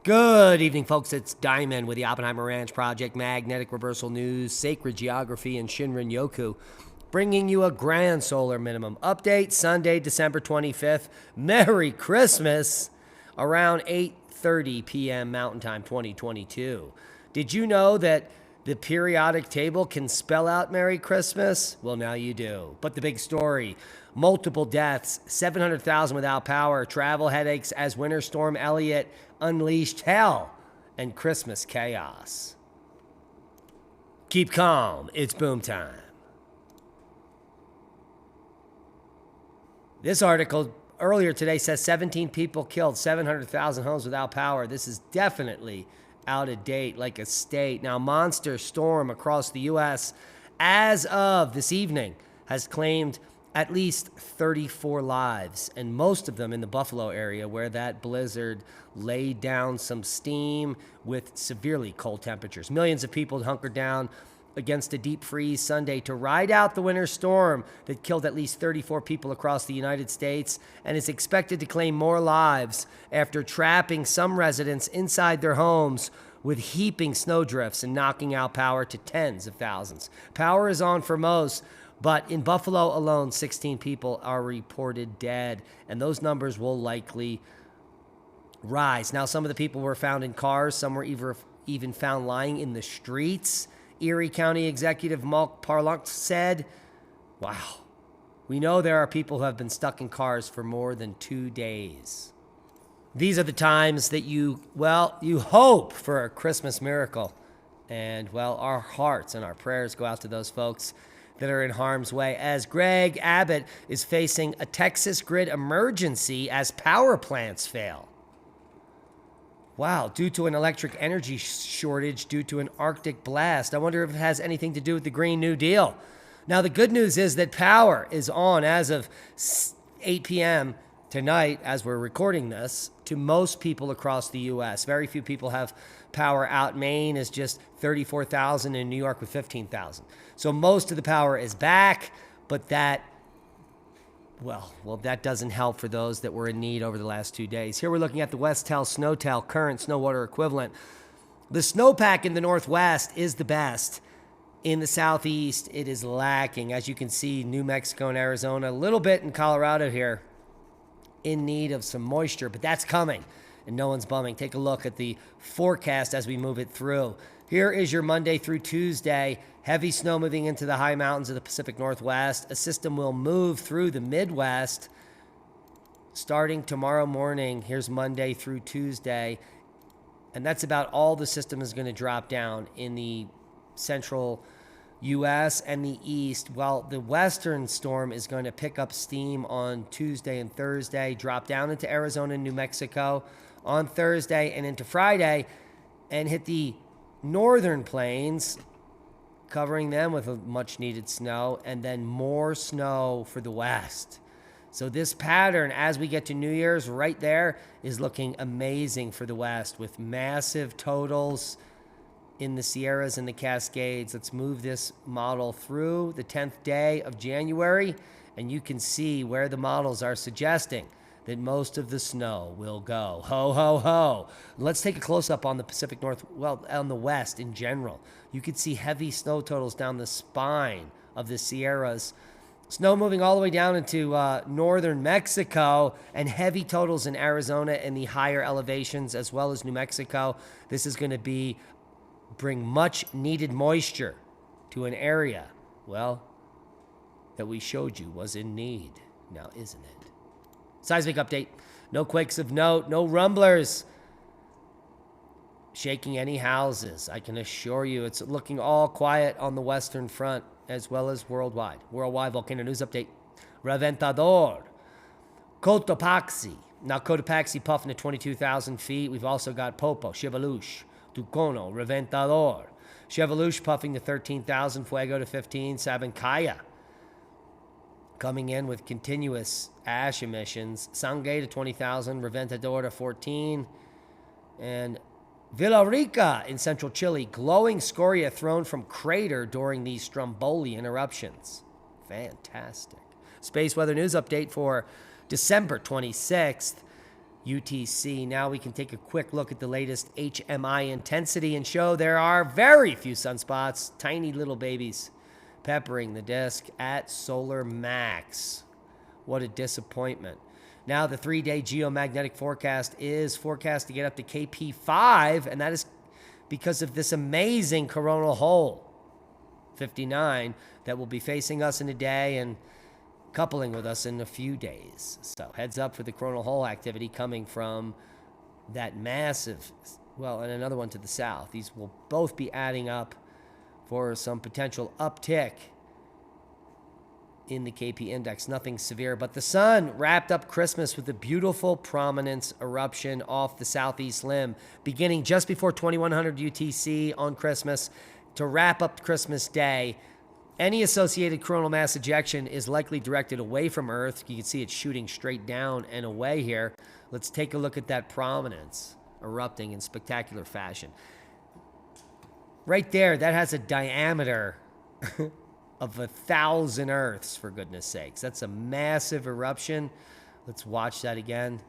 Good evening, folks. It's Diamond with the Oppenheimer Ranch Project, Magnetic Reversal News, Sacred Geography, and Shinrin Yoku, bringing you a grand solar minimum update. Sunday, December 25th. Merry Christmas! Around 8:30 p.m. Mountain Time 2022. Did you know that the periodic table can spell out Merry Christmas? Well, now you do. But the big story, multiple deaths, 700,000 without power, travel headaches as Winter Storm Elliott unleashed hell, and Christmas chaos. Keep calm, it's boom time. This article earlier today says 17 people killed, 700,000 homes without power. This is definitely out of date, like a state. Now, monster storm across the U.S. as of this evening has claimed at least 34 lives, and most of them in the Buffalo area, where that blizzard laid down some steam with severely cold temperatures. Millions of people hunkered down against a deep freeze Sunday to ride out the winter storm that killed at least 34 people across the United States and is expected to claim more lives after trapping some residents inside their homes with heaping snowdrifts and knocking out power to tens of thousands. Power is on for most, but in Buffalo alone, 16 people are reported dead, and those numbers will likely rise. Now, some of the people were found in cars. Some were even found lying in the streets. Erie County Executive Mark Parlunk said, wow, we know there are people who have been stuck in cars for more than 2 days. These are the times that you hope for a Christmas miracle. And, our hearts and our prayers go out to those folks that are in harm's way, as Greg Abbott is facing a Texas grid emergency as power plants fail. Wow, due to an electric energy shortage due to an Arctic blast. I wonder if it has anything to do with the Green New Deal. Now, the good news is that power is on as of 8 p.m. tonight, as we're recording this, to most people across the U.S. Very few people have power out. Maine is just 34,000, and New York with 15,000. So most of the power is back, but that doesn't help for those that were in need over the last 2 days. Here we're looking at the Westel Snowtel current snow water equivalent. The snowpack in the Northwest is the best. In the Southeast, it is lacking. As you can see, New Mexico and Arizona, a little bit in Colorado here, in need of some moisture, but that's coming, and no one's bumming. Take a look at the forecast as we move it through. Here is your Monday through Tuesday. Heavy snow moving into the high mountains of the Pacific Northwest. A system will move through the Midwest starting tomorrow morning. Here's Monday through Tuesday. And that's about all the system is going to drop down in the central U.S. and the East. Well, the western storm is going to pick up steam on Tuesday and Thursday, drop down into Arizona and New Mexico on Thursday and into Friday, and hit the northern plains, covering them with much needed snow, and then more snow for the west. So this pattern, as we get to New Year's, right there, is looking amazing for the west, with massive totals in the Sierras and the Cascades. Let's move this model through the 10th day of January, and you can see where the models are suggesting that most of the snow will go. Ho, ho, ho. Let's take a close-up on the Pacific on the west in general. You can see heavy snow totals down the spine of the Sierras. Snow moving all the way down into northern Mexico, and heavy totals in Arizona and the higher elevations, as well as New Mexico. This is going to bring much needed moisture to an area, that we showed you was in need. Now, isn't it? Seismic update. No quakes of note, no rumblers shaking any houses. I can assure you it's looking all quiet on the Western Front as well as worldwide. Worldwide volcano news update. Reventador. Cotopaxi. Now, Cotopaxi puffing at 22,000 feet. We've also got Popo, Chevaluche, Tucono, Reventador. Chevaluche puffing to 13,000, Fuego to 15, Sabancaya coming in with continuous ash emissions. Sangay to 20,000, Reventador to 14, and Villarrica in central Chile, glowing scoria thrown from crater during these Strombolian eruptions. Fantastic. Space weather news update for December 26th. UTC. Now we can take a quick look at the latest HMI intensity and show there are very few sunspots, tiny little babies, peppering the disk at solar max. What a disappointment. Now the 3-day geomagnetic forecast is forecast to get up to KP5, and that is because of this amazing coronal hole, 59, that will be facing us in a day and coupling with us in a few days. So heads up for the coronal hole activity coming from that massive, well, and another one to the south. These will both be adding up for some potential uptick in the KP index. Nothing severe, but the sun wrapped up Christmas with a beautiful prominence eruption off the southeast limb, beginning just before 2100 UTC on Christmas to wrap up Christmas Day. Any associated coronal mass ejection is likely directed away from Earth. You can see it shooting straight down and away here. Let's take a look at that prominence erupting in spectacular fashion. Right there, that has a diameter of 1,000 Earths, for goodness sakes. That's a massive eruption. Let's watch that again.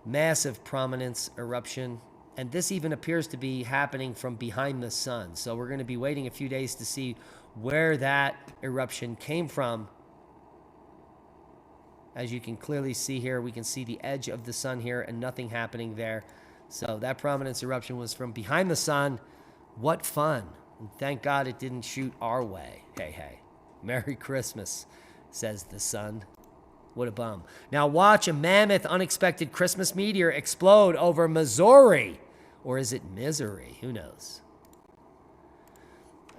Massive prominence eruption. And this even appears to be happening from behind the sun. So we're going to be waiting a few days to see where that eruption came from. As you can clearly see here, we can see the edge of the sun here and nothing happening there. So that prominence eruption was from behind the sun. What fun. And thank God it didn't shoot our way. Hey, hey. Merry Christmas, says the sun. What a bum. Now watch a mammoth unexpected Christmas meteor explode over Missouri. Or is it Misery? Who knows?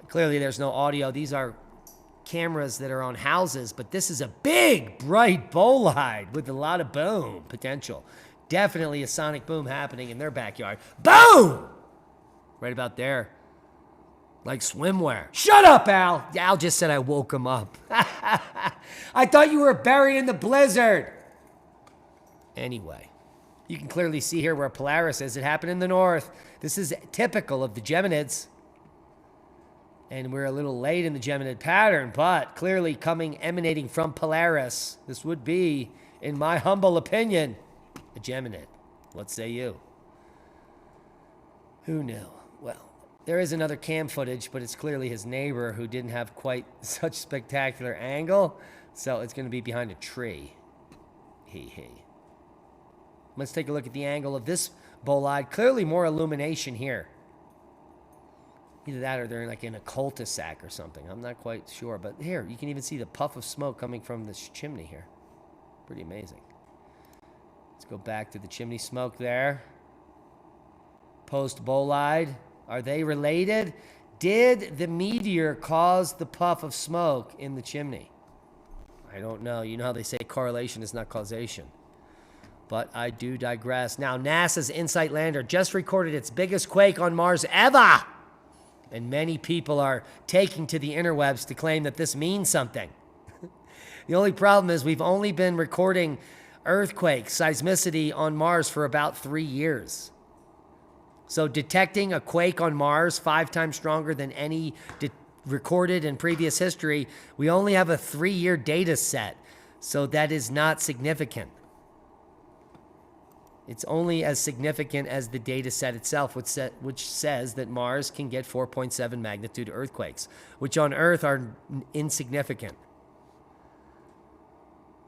Clearly there's no audio. These are cameras that are on houses, but this is a big, bright bolide with a lot of boom potential. Definitely a sonic boom happening in their backyard. Boom! Right about there. Like swimwear. Shut up, Al! Al just said I woke him up. I thought you were buried in the blizzard. Anyway, you can clearly see here where Polaris is. It happened in the north. This is typical of the Geminids. And we're a little late in the Geminid pattern, but clearly emanating from Polaris. This would be, in my humble opinion, a Geminid. What say you? Who knew? Well, there is another cam footage, but it's clearly his neighbor who didn't have quite such spectacular angle. So it's going to be behind a tree. Hee. Let's take a look at the angle of this bolide. Clearly more illumination here. Either that or they're like in a cul-de-sac or something. I'm not quite sure. But here, you can even see the puff of smoke coming from this chimney here. Pretty amazing. Let's go back to the chimney smoke there. Post-bolide. Are they related? Did the meteor cause the puff of smoke in the chimney? I don't know. You know how they say correlation is not causation. But I do digress. Now, NASA's InSight lander just recorded its biggest quake on Mars ever. And many people are taking to the interwebs to claim that this means something. The only problem is we've only been recording earthquakes, seismicity on Mars for about 3 years. So detecting a quake on Mars 5 times stronger than any recorded in previous history, we only have a 3-year data set. So that is not significant. It's only as significant as the data set itself, which says that Mars can get 4.7 magnitude earthquakes, which on Earth are insignificant.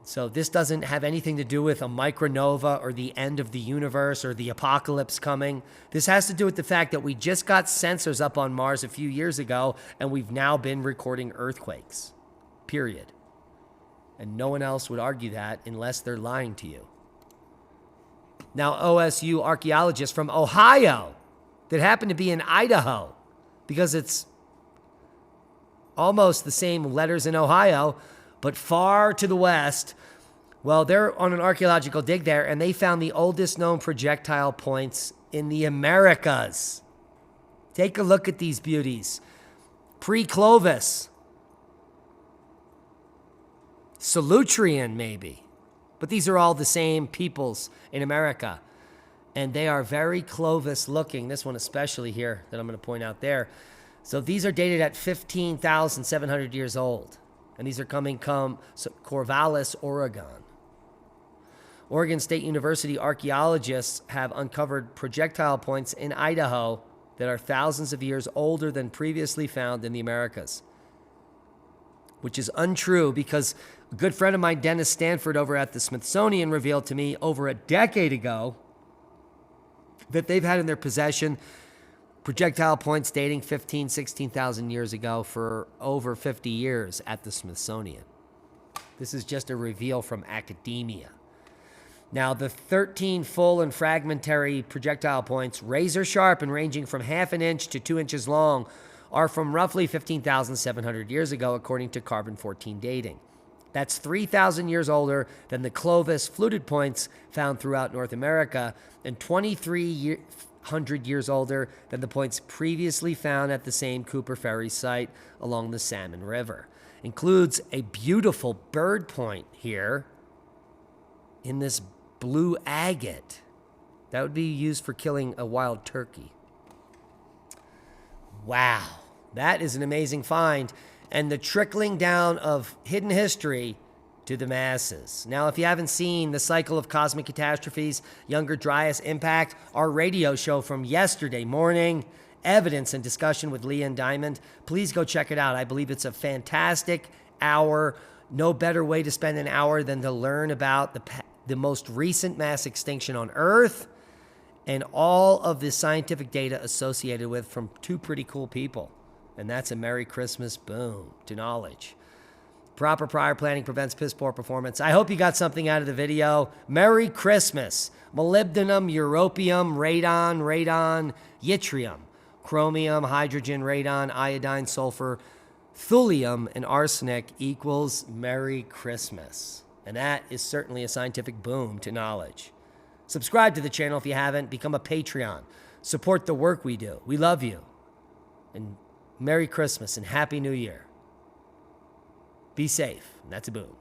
So this doesn't have anything to do with a micronova or the end of the universe or the apocalypse coming. This has to do with the fact that we just got sensors up on Mars a few years ago, and we've now been recording earthquakes, period. And no one else would argue that unless they're lying to you. Now, OSU archaeologists from Ohio that happen to be in Idaho, because it's almost the same letters in Ohio, but far to the west. Well, they're on an archaeological dig there, and they found the oldest known projectile points in the Americas. Take a look at these beauties. Pre-Clovis. Solutrean, maybe. But these are all the same peoples in America. And they are very Clovis looking. This one especially here that I'm going to point out there. So these are dated at 15,700 years old. And these are coming from Corvallis, Oregon. Oregon State University archaeologists have uncovered projectile points in Idaho that are thousands of years older than previously found in the Americas, which is untrue because a good friend of mine, Dennis Stanford, over at the Smithsonian, revealed to me over a decade ago that they've had in their possession projectile points dating 15, 16,000 years ago for over 50 years at the Smithsonian. This is just a reveal from academia. Now, the 13 full and fragmentary projectile points, razor sharp and ranging from half an inch to 2 inches long, are from roughly 15,700 years ago, according to carbon-14 dating. That's 3,000 years older than the Clovis fluted points found throughout North America, and 2,300 years older than the points previously found at the same Cooper Ferry site along the Salmon River. Includes a beautiful bird point here in this blue agate. That would be used for killing a wild turkey. Wow, that is an amazing find. And the trickling down of hidden history to the masses. Now, if you haven't seen The Cycle of Cosmic Catastrophes, Younger Dryas Impact, our radio show from yesterday morning, evidence and discussion with Leah and Diamond, please go check it out. I believe it's a fantastic hour. No better way to spend an hour than to learn about the most recent mass extinction on Earth and all of the scientific data associated with from two pretty cool people. And that's a Merry Christmas boom to knowledge. Proper prior planning prevents piss poor performance. I hope you got something out of the video. Merry Christmas. Molybdenum, europium, radon, yttrium, chromium, hydrogen, radon, iodine, sulfur, thulium, and arsenic equals Merry Christmas. And that is certainly a scientific boom to knowledge. Subscribe to the channel if you haven't. Become a Patreon. Support the work we do. We love you. And Merry Christmas and Happy New Year. Be safe. And that's a boom.